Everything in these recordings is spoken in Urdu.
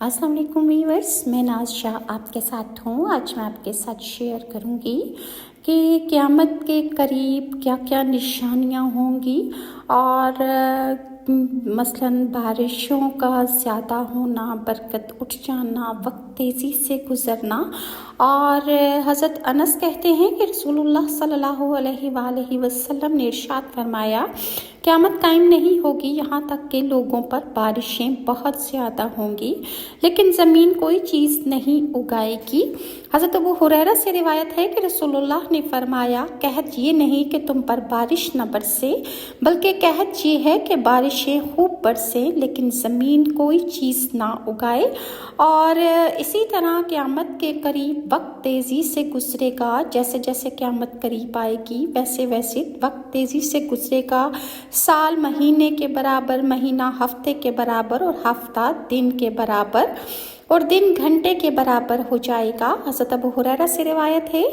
السلام علیکم ویورس، میں ناز شاہ آپ کے ساتھ ہوں۔ آج میں آپ کے ساتھ شیئر کروں گی کہ قیامت کے قریب کیا کیا نشانیاں ہوں گی، اور مثلاً بارشوں کا زیادہ ہونا، برکت اٹھ جانا، وقت تیزی سے گزرنا۔ اور حضرت انس کہتے ہیں کہ رسول اللہ صلی اللہ علیہ وآلہ وسلم نے ارشاد فرمایا، قیامت قائم نہیں ہوگی یہاں تک کہ لوگوں پر بارشیں بہت زیادہ ہوں گی، لیکن زمین کوئی چیز نہیں اگائے گی۔ حضرت ابو ہریرہ سے روایت ہے کہ رسول اللہ نے فرمایا، قحط یہ نہیں کہ تم پر بارش نہ برسے، بلکہ قحط یہ ہے کہ بارشیں خوب برسیں لیکن زمین کوئی چیز نہ اگائے۔ اور اسی طرح قیامت کے قریب وقت تیزی سے گزرے گا، جیسے جیسے قیامت قریب آئے گی ویسے ویسے وقت تیزی سے گزرے گا۔ سال مہینے کے برابر، مہینہ ہفتے کے برابر، اور ہفتہ دن کے برابر، اور دن گھنٹے کے برابر ہو جائے گا۔ حضرت ابو ہریرہ سے روایت ہے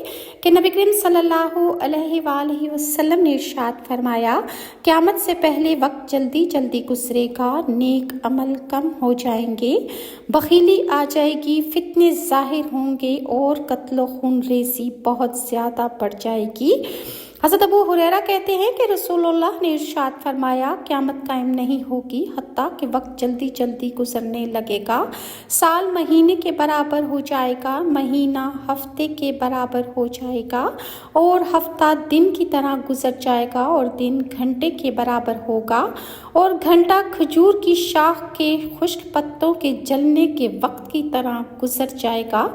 کہ نبی کریم صلی اللہ علیہ وآلہ وسلم نے ارشاد فرمایا، قیامت سے پہلے وقت جلدی جلدی گزرے گا، نیک عمل کم ہو جائیں گے، بخیلی آ جائے گی، فتنے ظاہر ہوں گے، اور قتل و خون ریزی بہت زیادہ بڑھ جائے گی۔ حضرت ابو ہریرہ کہتے ہیں کہ رسول اللہ نے ارشاد فرمایا، قیامت قائم نہیں ہوگی حتیٰ کہ وقت جلدی جلدی گزرنے لگے گا، سال مہینے کے برابر ہو جائے گا، مہینہ ہفتے کے برابر ہو جائے گا، اور ہفتہ دن کی طرح گزر جائے گا، اور دن گھنٹے کے برابر ہوگا، اور گھنٹہ کھجور کی شاخ کے خشک پتوں کے جلنے کے وقت کی طرح گزر جائے گا۔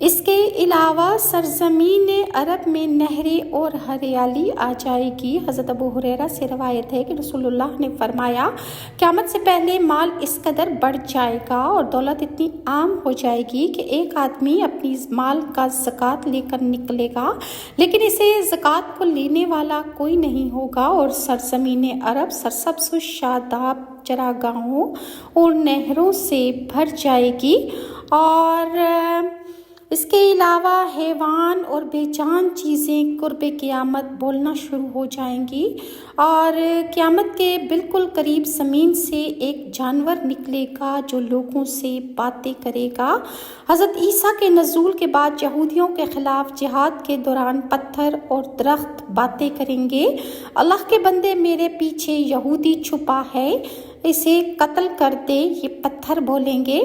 اس کے علاوہ سرزمین عرب میں نہریں اور ہریالی آ جائے گی۔ حضرت ابو ہریرہ سے روایت ہے کہ رسول اللہ نے فرمایا، قیامت سے پہلے مال اس قدر بڑھ جائے گا اور دولت اتنی عام ہو جائے گی کہ ایک آدمی اپنی مال کا زکوٰۃ لے کر نکلے گا، لیکن اسے زکوٰۃ کو لینے والا کوئی نہیں ہوگا، اور سرزمین عرب سرسبز و شاداب چراگاہوں اور نہروں سے بھر جائے گی۔ اور اس کے علاوہ حیوان اور بے جان چیزیں قرب قیامت بولنا شروع ہو جائیں گی، اور قیامت کے بالکل قریب زمین سے ایک جانور نکلے گا جو لوگوں سے باتیں کرے گا۔ حضرت عیسیٰ کے نزول کے بعد یہودیوں کے خلاف جہاد کے دوران پتھر اور درخت باتیں کریں گے، اللہ کے بندے میرے پیچھے یہودی چھپا ہے، اسے قتل کر دے، یہ پتھر بولیں گے۔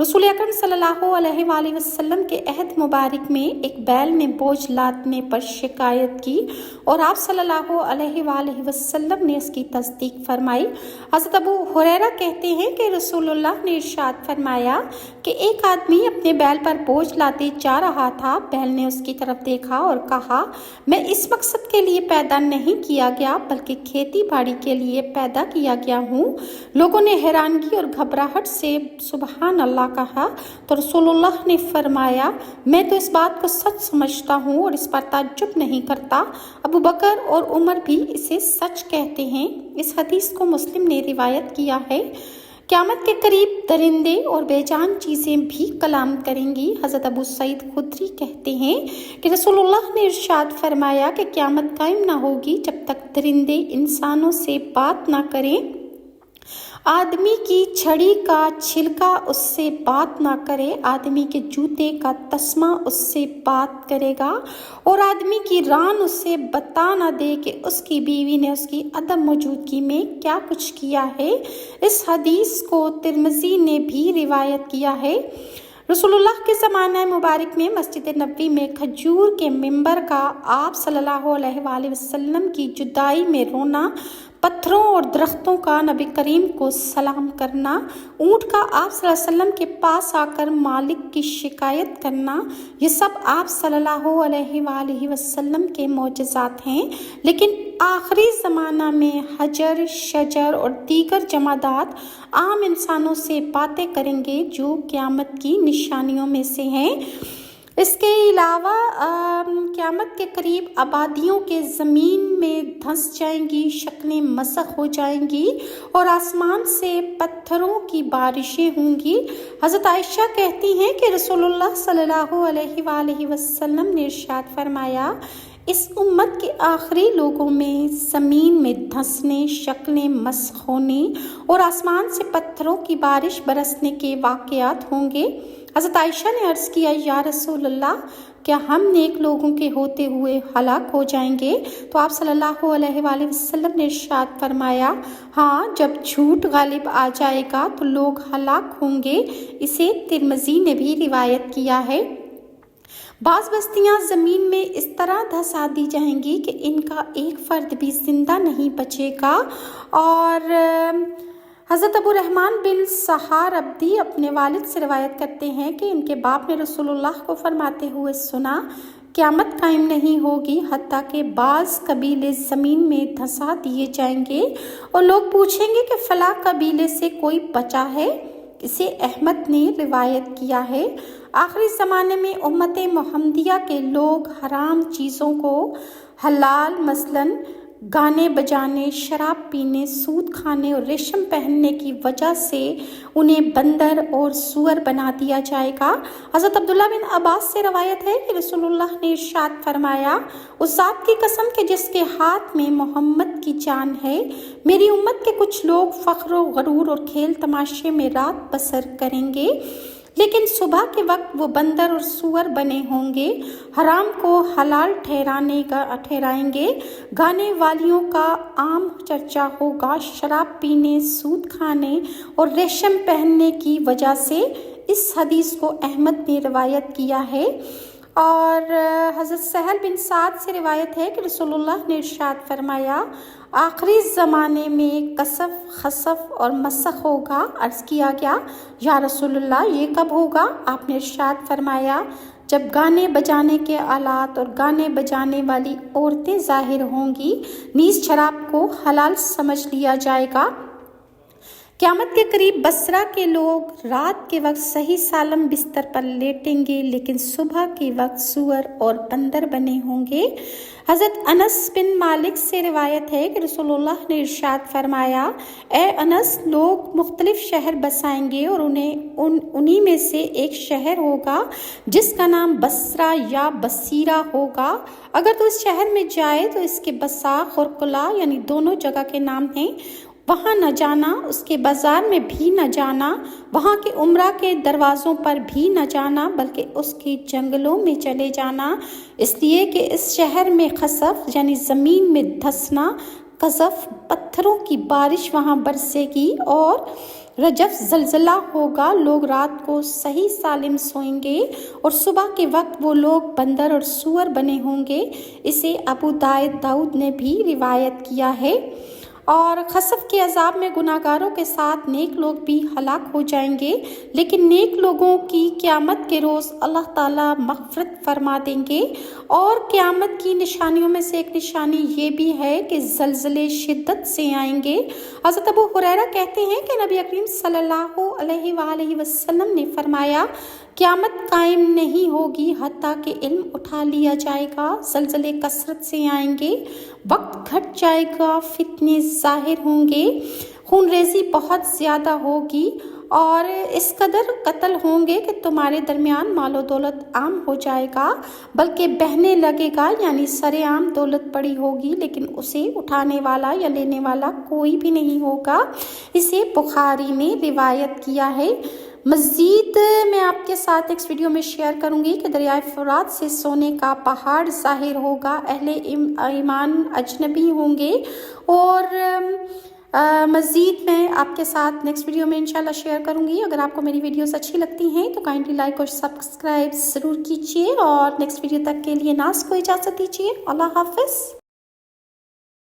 رسول اکرم صلی اللہ علیہ وآلہ وسلم کے عہد مبارک میں ایک بیل نے بوجھ لادنے پر شکایت کی، اور آپ صلی اللہ علیہ وآلہ وسلم نے اس کی تصدیق فرمائی۔ حضرت ابو ہریرہ کہتے ہیں کہ رسول اللہ نے ارشاد فرمایا کہ ایک آدمی اپنے بیل پر بوجھ لاتے جا رہا تھا، بیل نے اس کی طرف دیکھا اور کہا، میں اس مقصد کے لیے پیدا نہیں کیا گیا بلکہ کھیتی باڑی کے لیے پیدا کیا گیا ہوں۔ لوگوں نے حیرانگی اور گھبراہٹ سے سبحان اللہ کہا، تو رسول اللہ نے فرمایا، میں تو اس بات کو سچ سمجھتا ہوں اور اس پر تعجب نہیں کرتا، ابو بکر اور عمر بھی اسے سچ کہتے ہیں۔ اس حدیث کو مسلم نے روایت کیا ہے۔ قیامت کے قریب درندے اور بے جان چیزیں بھی کلام کریں گی۔ حضرت ابو سعید خدری کہتے ہیں کہ رسول اللہ نے ارشاد فرمایا کہ قیامت قائم نہ ہوگی جب تک درندے انسانوں سے بات نہ کریں، آدمی کی چھڑی کا چھلکا اس سے بات نہ کرے، آدمی کے جوتے کا تسمہ اس سے بات کرے گا، اور آدمی کی ران اس سے بتا نہ دے کہ اس کی بیوی نے اس کی عدم موجودگی میں کیا کچھ کیا ہے۔ اس حدیث کو ترمذی نے بھی روایت کیا ہے۔ رسول اللہ کے زمانہ مبارک میں مسجد نبوی میں کھجور کے منبر کا آپ صلی اللہ علیہ وآلہ وسلم کی جدائی میں رونا، پتھروں اور درختوں کا نبی کریم کو سلام کرنا، اونٹ کا آپ صلی اللہ علیہ وسلم کے پاس آ کر مالک کی شکایت کرنا، یہ سب آپ صلی اللہ علیہ وآلہ وسلم کے معجزات ہیں۔ لیکن آخری زمانہ میں حجر، شجر اور دیگر جمادات عام انسانوں سے باتیں کریں گے، جو قیامت کی نشانیوں میں سے ہیں۔ اس کے علاوہ قیامت کے قریب آبادیوں کے زمین میں دھنس جائیں گی، شکلیں مسخ ہو جائیں گی، اور آسمان سے پتھروں کی بارشیں ہوں گی۔ حضرت عائشہ کہتی ہیں کہ رسول اللہ صلی اللہ علیہ وآلہ وسلم نے ارشاد فرمایا، اس امت کے آخری لوگوں میں زمین میں دھنسنے، شکلیں مسخ ہونے اور آسمان سے پتھروں کی بارش برسنے کے واقعات ہوں گے۔ حضرت عائشہ نے عرض کیا، یا رسول اللہ، کیا ہم نیک لوگوں کے ہوتے ہوئے ہلاک ہو جائیں گے؟ تو آپ صلی اللہ علیہ وآلہ وسلم نے ارشاد فرمایا، ہاں، جب جھوٹ غالب آ جائے گا تو لوگ ہلاک ہوں گے۔ اسے ترمذی نے بھی روایت کیا ہے۔ بعض بستیاں زمین میں اس طرح دھسا دی جائیں گی کہ ان کا ایک فرد بھی زندہ نہیں بچے گا۔ اور حضرت ابو رحمان بن سحار عبدی اپنے والد سے روایت کرتے ہیں کہ ان کے باپ نے رسول اللہ کو فرماتے ہوئے سنا، قیامت قائم نہیں ہوگی حتیٰ کہ بعض قبیلے زمین میں دھسا دیے جائیں گے اور لوگ پوچھیں گے کہ فلاں قبیلے سے کوئی بچا ہے۔ اسے احمد نے روایت کیا ہے۔ آخری زمانے میں امت محمدیہ کے لوگ حرام چیزوں کو حلال، مثلاً گانے بجانے، شراب پینے، سود کھانے اور ریشم پہننے کی وجہ سے انہیں بندر اور سور بنا دیا جائے گا۔ حضرت عبداللہ بن عباس سے روایت ہے کہ رسول اللہ نے ارشاد فرمایا، اس ذات کی قسم کہ جس کے ہاتھ میں محمد کی جان ہے، میری امت کے کچھ لوگ فخر و غرور اور کھیل تماشے میں رات بسر کریں گے، لیکن صبح کے وقت وہ بندر اور سور بنے ہوں گے، حرام کو حلال ٹھہرائیں گے، گانے والیوں کا عام چرچا ہوگا، شراب پینے، سود کھانے اور ریشم پہننے کی وجہ سے۔ اس حدیث کو احمد نے روایت کیا ہے۔ اور حضرت سہل بن سعد سے روایت ہے کہ رسول اللہ نے ارشاد فرمایا، آخری زمانے میں کسف، خسف اور مسخ ہوگا۔ عرض کیا گیا، یا رسول اللہ، یہ کب ہوگا؟ آپ نے ارشاد فرمایا، جب گانے بجانے کے آلات اور گانے بجانے والی عورتیں ظاہر ہوں گی، نیز شراب کو حلال سمجھ لیا جائے گا۔ قیامت کے قریب بصرہ کے لوگ رات کے وقت صحیح سالم بستر پر لیٹیں گے، لیکن صبح کے وقت سور اور بندر بنے ہوں گے۔ حضرت انس بن مالک سے روایت ہے کہ رسول اللہ نے ارشاد فرمایا، اے انس، لوگ مختلف شہر بسائیں گے اور انہی میں سے ایک شہر ہوگا جس کا نام بصرہ یا بصیرہ ہوگا۔ اگر تو اس شہر میں جائے تو اس کے بساخ اور قلعہ، یعنی دونوں جگہ کے نام ہیں، وہاں نہ جانا، اس کے بازار میں بھی نہ جانا، وہاں کے عمرہ کے دروازوں پر بھی نہ جانا، بلکہ اس کے جنگلوں میں چلے جانا، اس لیے کہ اس شہر میں خسف یعنی زمین میں دھسنا، قذف پتھروں کی بارش وہاں برسے گی اور رجف زلزلہ ہوگا۔ لوگ رات کو صحیح سالم سوئیں گے اور صبح کے وقت وہ لوگ بندر اور سور بنے ہوں گے۔ اسے ابو داؤد نے بھی روایت کیا ہے۔ اور خسف کے عذاب میں گناہگاروں کے ساتھ نیک لوگ بھی ہلاک ہو جائیں گے، لیکن نیک لوگوں کی قیامت کے روز اللہ تعالیٰ مغفرت فرما دیں گے۔ اور قیامت کی نشانیوں میں سے ایک نشانی یہ بھی ہے کہ زلزلے شدت سے آئیں گے۔ حضرت ابو ہریرہ کہتے ہیں کہ نبی کریم صلی اللہ علیہ وآلہ وسلم نے فرمایا، قیامت قائم نہیں ہوگی حتیٰ کہ علم اٹھا لیا جائے گا، زلزلے کثرت سے آئیں گے، وقت گھٹ جائے گا، فتنے ظاہر ہوں گے، خون ریزی بہت زیادہ ہوگی اور اس قدر قتل ہوں گے کہ تمہارے درمیان مال و دولت عام ہو جائے گا، بلکہ بہنے لگے گا، یعنی سرے عام دولت پڑی ہوگی لیکن اسے اٹھانے والا یا لینے والا کوئی بھی نہیں ہوگا۔ اسے بخاری نے روایت کیا ہے۔ مزید میں آپ کے ساتھ ایک ویڈیو میں شیئر کروں گی کہ دریائے فرات سے سونے کا پہاڑ ظاہر ہوگا، اہل ایمان اجنبی ہوں گے، اور مزید میں آپ کے ساتھ نیکسٹ ویڈیو میں انشاءاللہ شیئر کروں گی۔ اگر آپ کو میری ویڈیوز اچھی لگتی ہیں تو کائنڈلی لائک اور سبسکرائب ضرور کیجیے، اور نیکسٹ ویڈیو تک کے لیے ناز کو اجازت دیجیے۔ اللہ حافظ۔